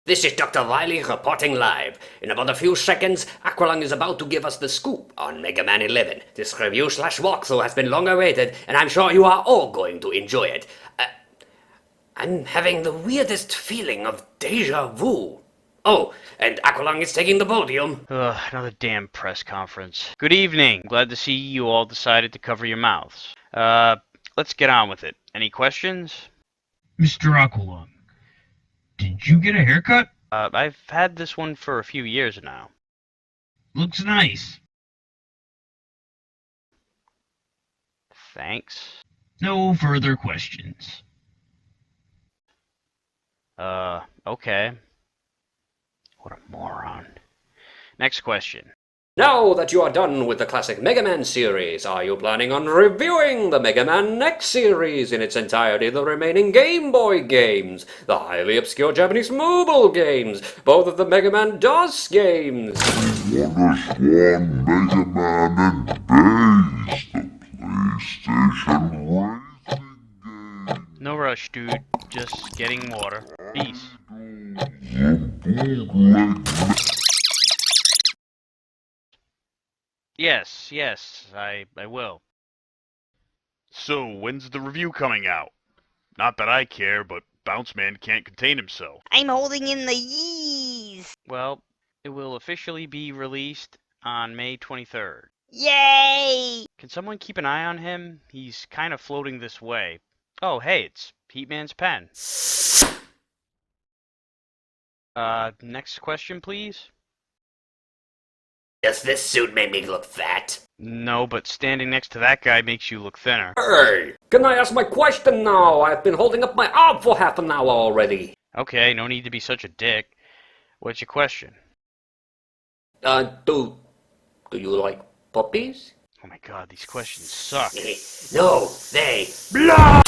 This is Dr. Wily reporting live. In about a few seconds, Aqualung is about to give us the scoop on Mega Man 11. This review/walkthrough has been long awaited, and I'm sure you are all going to enjoy it. I'm having the weirdest feeling of deja vu. Oh, and Aqualung is taking the podium. Ugh, another damn press conference. Good evening. Glad to see you all decided to cover your mouths. Let's get on with it. Any questions? Mr. Aqualung, did you get a haircut? I've had this one for a few years now. Looks nice. Thanks. No further questions. Okay. What a moron. Next question. Now that you are done with the classic Mega Man series, are you planning on reviewing the Mega Man X series in its entirety, the remaining Game Boy games, the highly obscure Japanese mobile games, both of the Mega Man DOS games? One Mega Man and Base, the PlayStation racing game. No rush, dude. Just getting water. Peace. The bootleg Yes, I will. So, when's the review coming out? Not that I care, but Bounce Man can't contain himself. I'm holding in the yees. Well, it will officially be released on May 23rd. Yay! Can someone keep an eye on him? He's kind of floating this way. Oh, hey, it's Heatman's pen. Next question, please? Does this suit make me look fat? No, but standing next to that guy makes you look thinner. Hey, can I ask my question now? I've been holding up my arm for half an hour already. Okay, no need to be such a dick. What's your question? Do you like puppies? Oh my god, these questions suck. No, they blow!